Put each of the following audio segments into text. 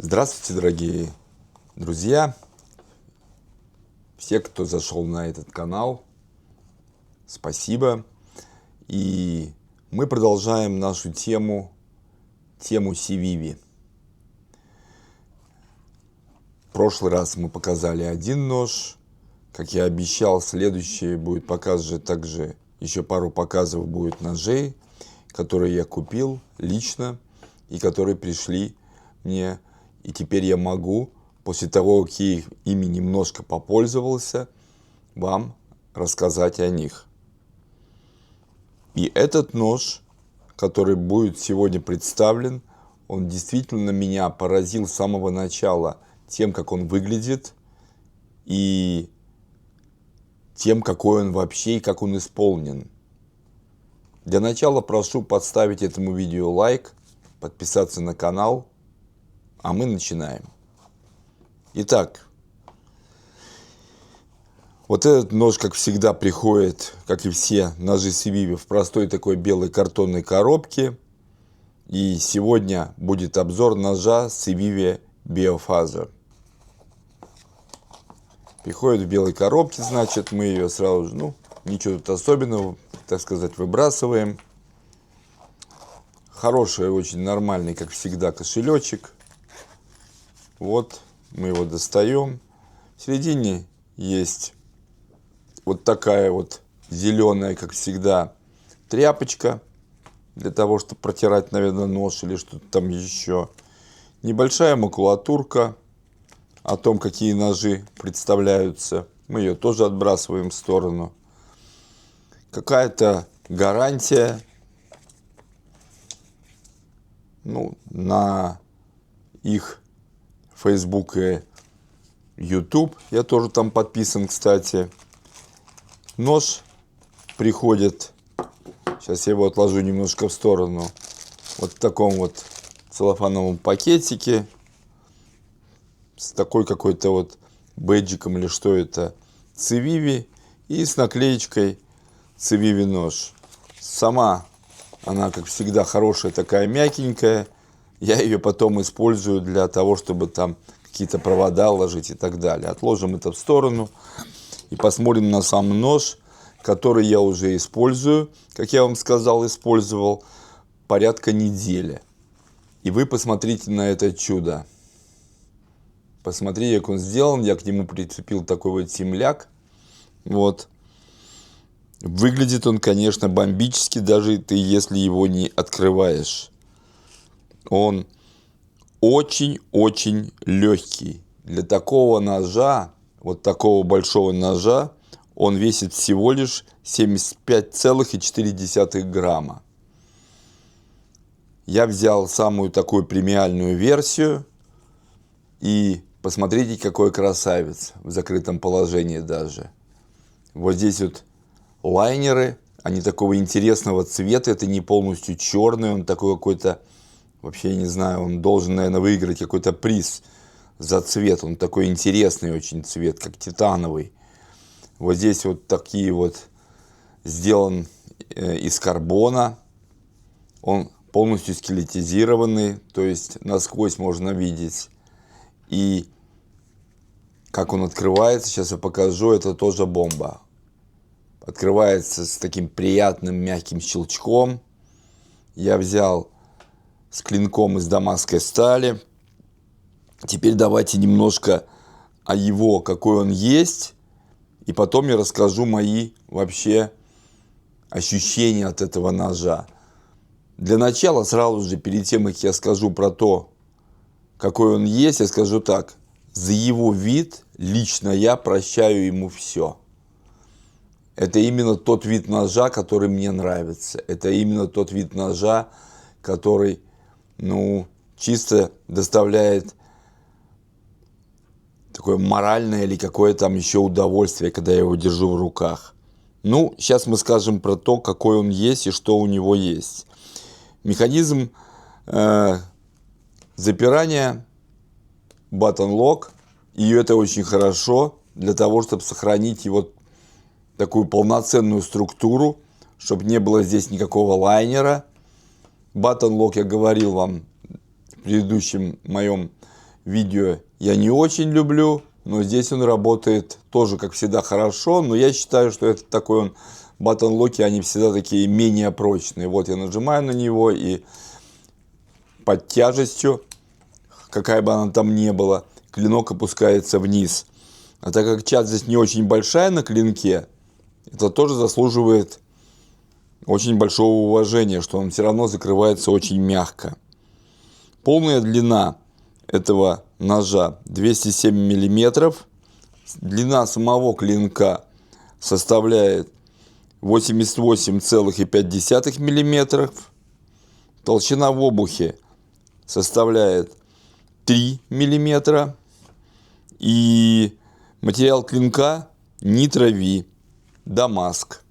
Здравствуйте, дорогие друзья, все, кто зашел на этот канал, спасибо. И мы продолжаем нашу тему Сививи. В прошлый раз мы показали один нож, как я обещал, следующий будет показывать также еще пару показов будет ножей, которые я купил лично и которые пришли мне. И теперь я могу, после того, как я ими немножко попользовался, вам рассказать о них. И этот нож, который будет сегодня представлен, он действительно меня поразил с самого начала тем, как он выглядит, и тем, какой он вообще и как он исполнен. Для начала прошу подставить этому видео лайк, подписаться на канал. А мы начинаем. Итак, вот этот нож, как всегда, приходит, как и все ножи Сививи, в простой такой белой картонной коробке. И сегодня будет обзор ножа Сививи Biofazer. Приходит в белой коробке, значит, мы ее сразу же, ничего тут особенного, так сказать, выбрасываем. Хороший, очень нормальный, как всегда, кошелечек. Вот, мы его достаем. В середине есть вот такая вот зеленая, как всегда, тряпочка. Для того, чтобы протирать, наверное, нож или что-то там еще. Небольшая макулатурка о том, какие ножи представляются. Мы ее тоже отбрасываем в сторону. Какая-то гарантия. На их Facebook и YouTube. Я тоже там подписан, кстати. Нож приходит. Сейчас я его отложу немножко в сторону. Вот в таком вот целлофановом пакетике. С такой какой-то вот бэджиком или что это. Сививи. И с наклеечкой Сививи нож. Сама она, как всегда, хорошая, такая мягенькая. Я ее потом использую для того, чтобы там какие-то провода ложить и так далее. Отложим это в сторону и посмотрим на сам нож, который я уже использую. Как я вам сказал, использовал порядка недели. И вы посмотрите на это чудо. Посмотрите, как он сделан. Я к нему прицепил такой вот земляк. Вот. Выглядит он, конечно, бомбически, даже ты, если его не открываешь. Он очень-очень легкий. Для такого ножа, вот такого большого ножа, он весит всего лишь 75,4 грамма. Я взял самую такую премиальную версию. И посмотрите, какой красавец в закрытом положении даже. Вот здесь вот лайнеры, они такого интересного цвета. Это не полностью черный, он такой какой-то... Вообще, я не знаю, он должен, наверное, выиграть какой-то приз за цвет. Он такой интересный очень цвет, как титановый. Вот здесь вот такие вот сделан из карбона. Он полностью скелетизированный, то есть насквозь можно видеть. И как он открывается, сейчас я покажу, это тоже бомба. Открывается с таким приятным мягким щелчком. Я взял с клинком из дамасской стали. Теперь давайте немножко о его, какой он есть. И потом я расскажу мои вообще ощущения от этого ножа. Для начала, сразу же, перед тем, как я скажу про то, какой он есть, я скажу так. За его вид лично я прощаю ему все. Это именно тот вид ножа, который мне нравится. Это именно тот вид ножа, который... чисто доставляет такое моральное или какое там еще удовольствие, когда я его держу в руках. Сейчас мы скажем про то, какой он есть и что у него есть. Механизм запирания button lock, и это очень хорошо для того, чтобы сохранить его такую полноценную структуру, чтобы не было здесь никакого лайнера. Button lock, я говорил вам в предыдущем моем видео я не очень люблю, но здесь он работает тоже, как всегда, хорошо. Но я считаю, что это такой он баттон-локи, они всегда такие менее прочные. Вот я нажимаю на него, и под тяжестью, какая бы она там ни была, клинок опускается вниз. А так как тяжесть не очень большая на клинке, это тоже заслуживает очень большого уважения, что он все равно закрывается очень мягко. Полная длина этого ножа 207 миллиметров. Длина самого клинка составляет 88,5 миллиметров. Толщина в обухе составляет 3 миллиметра. И материал клинка нитрови Дамаск.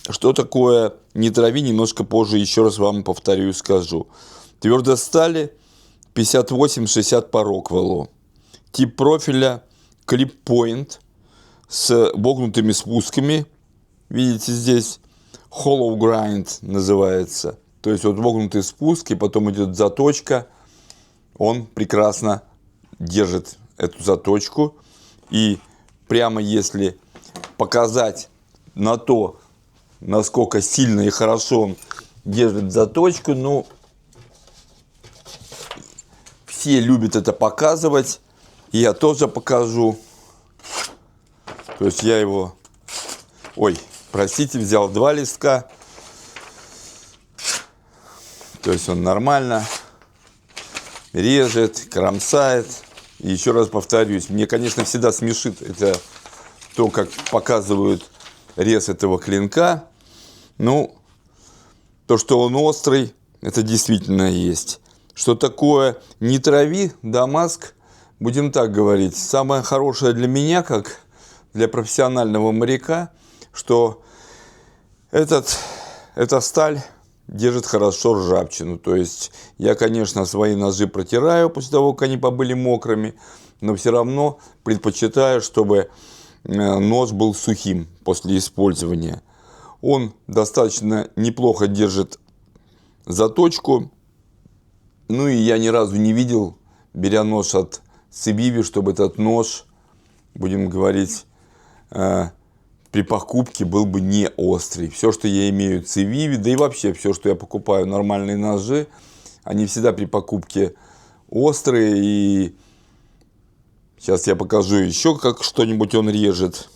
Что такое нитрови, немножко позже еще раз вам повторю и скажу. Твердость стали 58-60 по Роквеллу. Тип профиля клип-point с вогнутыми спусками. Видите здесь? Hollow grind называется. То есть вот вогнутый спуск, и потом идет заточка. Он прекрасно держит эту заточку. И прямо если показать на то, насколько сильно и хорошо он держит заточку, ну, все любят это показывать, и я тоже покажу. То есть я его, взял 2 листка. То есть он нормально режет, кромсает. И еще раз повторюсь, мне, конечно, всегда смешит это то, как показывают рез этого клинка. Ну, то, что он острый, это действительно есть. Что такое нитрови Дамаск, будем так говорить. Самое хорошее для меня, как для профессионального моряка, что эта сталь держит хорошо ржавчину. То есть я, конечно, свои ножи протираю после того, как они побыли мокрыми, но все равно предпочитаю, чтобы нож был сухим после использования. Он достаточно неплохо держит заточку. Ну и я ни разу не видел, беря нож от Civivi, чтобы этот нож, будем говорить, при покупке был бы не острый. Все, что я имею Civivi, да и вообще все, что я покупаю, нормальные ножи, они всегда при покупке острые. И сейчас я покажу еще, как что-нибудь он режет.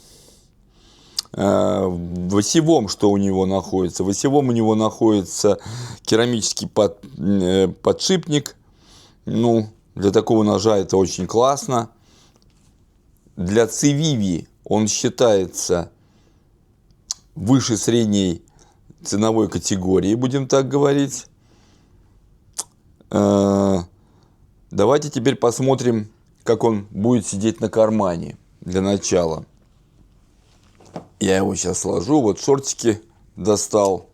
В осевом что у него находится? В осевом у него находится керамический подшипник. Ну, для такого ножа это очень классно. Для Civivi он считается выше средней ценовой категории, будем так говорить. Давайте теперь посмотрим, как он будет сидеть на кармане для начала. Я его сейчас сложу, вот шортики достал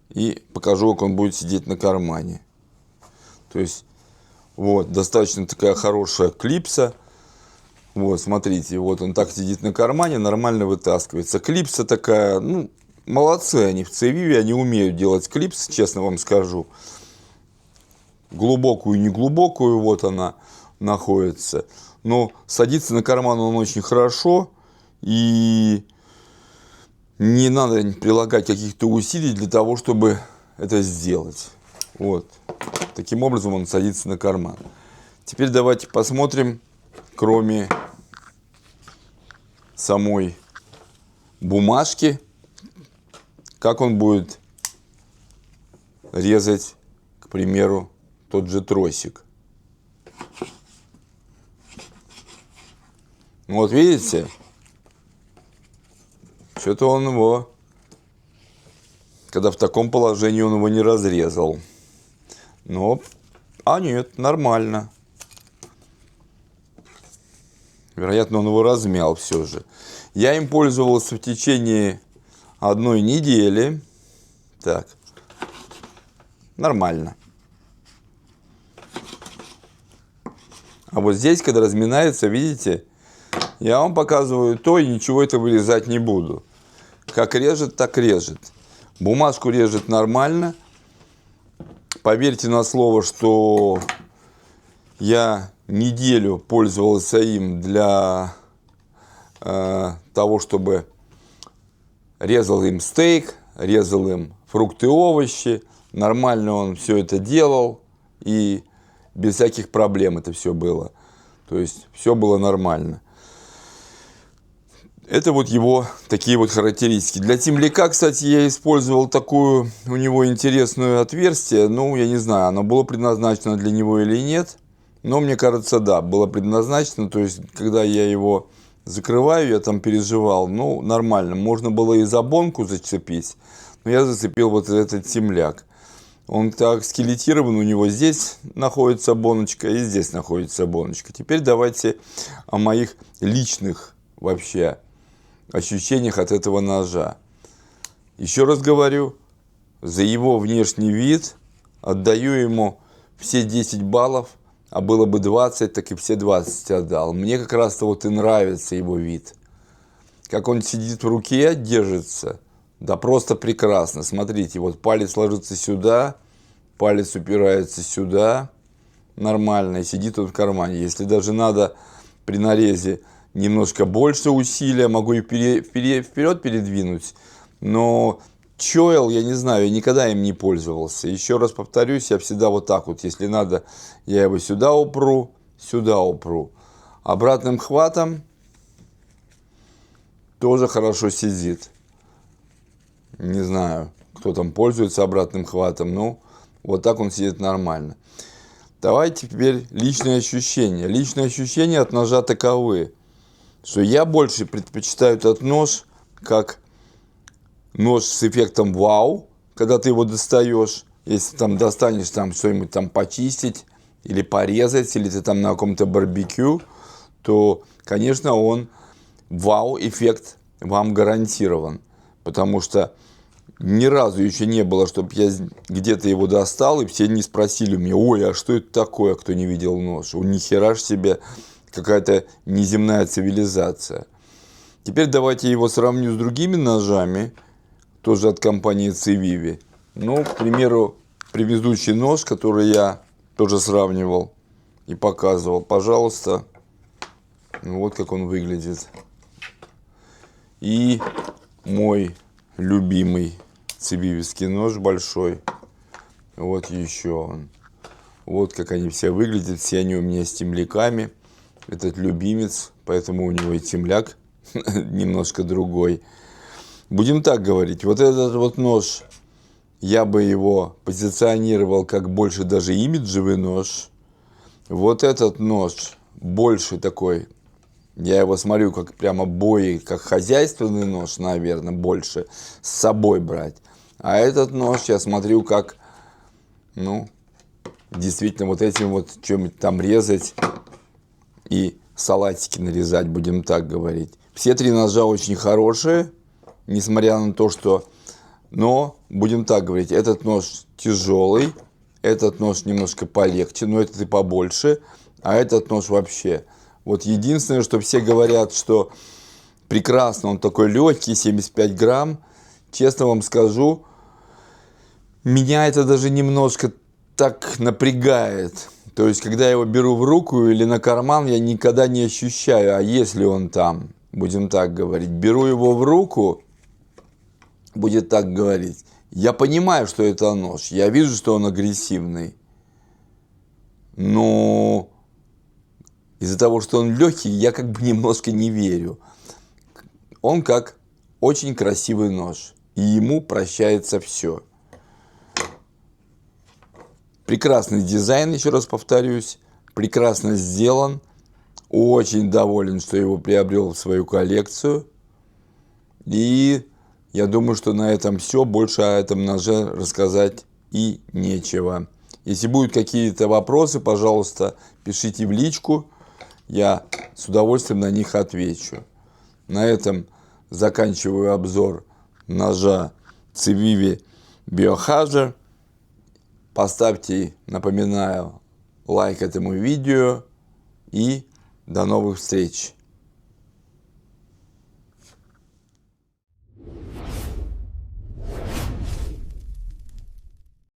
и покажу, как он будет сидеть на кармане. То есть, вот, достаточно такая хорошая клипса. Вот, смотрите, вот он так сидит на кармане, нормально вытаскивается. Клипса такая, ну, молодцы они в Civivi, они умеют делать клипс, честно вам скажу. Глубокую и неглубокую, вот она находится. Но садится на карман он очень хорошо, и не надо прилагать каких-то усилий для того, чтобы это сделать. Вот. Таким образом он садится на карман. Теперь давайте посмотрим, кроме самой бумажки, как он будет резать, к примеру, тот же тросик. Вот видите? Что-то он его, когда в таком положении, он его не разрезал. Но, нет, нормально. Вероятно, он его размял все же. Я им пользовался в течение 1 недели. Так, нормально. А вот здесь, когда разминается, видите, я вам показываю то, и ничего это вырезать не буду. Как режет, так режет. Бумажку режет нормально. Поверьте на слово, что Я неделю пользовался им для того, чтобы резал им стейк, резал им фрукты, овощи. Нормально он все это делал, и без всяких проблем это все было. То есть все было нормально. Это вот его такие вот характеристики. Для темляка, кстати, я использовал такую у него интересную отверстие. Ну, я не знаю, оно было предназначено для него или нет. Но мне кажется, да, было предназначено. То есть, когда я его закрываю, я там переживал. Ну, нормально. Можно было и за бонку зацепить. Но я зацепил вот этот темляк. Он так скелетирован, у него здесь находится боночка и здесь находится боночка. Теперь давайте о моих личных вообще ощущениях от этого ножа. Еще раз говорю, за его внешний вид отдаю ему все 10 баллов, а было бы 20, так и все 20 отдал. Мне как раз-то вот и нравится его вид. Как он сидит в руке, держится, да просто прекрасно. Смотрите, вот палец ложится сюда, палец упирается сюда, нормально, и сидит он в кармане. Если даже надо при нарезе немножко больше усилия, могу и вперед передвинуть, но Choil, я не знаю, я никогда им не пользовался. Еще раз повторюсь, я всегда вот так вот, если надо, я его сюда упру. Обратным хватом тоже хорошо сидит. Не знаю, кто там пользуется обратным хватом, но вот так он сидит нормально. Давайте теперь личные ощущения. Личные ощущения от ножа таковы, что я больше предпочитаю этот нож как нож с эффектом вау, когда ты его достаешь, если там достанешь там что-нибудь там почистить или порезать, или ты там на каком-то барбекю, то, конечно, он вау-эффект вам гарантирован, потому что ни разу еще не было, чтобы я где-то его достал, и все не спросили у меня: ой, а что это такое, кто не видел нож? У них хера ж себе, какая-то неземная цивилизация. Теперь давайте его сравню с другими ножами, тоже от компании Civivi. Ну, к примеру, предыдущий нож, который я тоже сравнивал и показывал. Пожалуйста, вот как он выглядит. И мой любимый цививский нож большой. Вот еще он. Вот как они все выглядят. Все они у меня с темляками. Этот любимец, поэтому у него и темляк немножко другой. Будем так говорить. Вот этот вот нож, я бы его позиционировал как больше даже имиджевый нож. Вот этот нож больше такой. Я его смотрю как прямо бой, как хозяйственный нож, наверное, больше с собой брать. А этот нож я смотрю как, ну, действительно вот этим вот что-нибудь там резать и салатики нарезать, будем так говорить. Все три ножа очень хорошие, несмотря на то, что... Но, будем так говорить, этот нож тяжелый, этот нож немножко полегче, но этот и побольше, а этот нож вообще... Вот единственное, что все говорят, что прекрасно, он такой легкий, 75 грамм. Честно вам скажу, меня это даже немножко так напрягает. То есть, когда я его беру в руку или на карман, я никогда не ощущаю, а если он там, будем так говорить. Беру его в руку, будет так говорить. Я понимаю, что это нож, я вижу, что он агрессивный. Но... из-за того, что он легкий, я как бы немножко не верю. Он как очень красивый нож. И ему прощается все. Прекрасный дизайн, еще раз повторюсь. Прекрасно сделан. Очень доволен, что его приобрел в свою коллекцию. И я думаю, что на этом все. Больше о этом ноже рассказать и нечего. Если будут какие-то вопросы, пожалуйста, пишите в личку. Я с удовольствием на них отвечу. На этом заканчиваю обзор ножа Civivi Biohazard. Поставьте, напоминаю, лайк этому видео. И до новых встреч.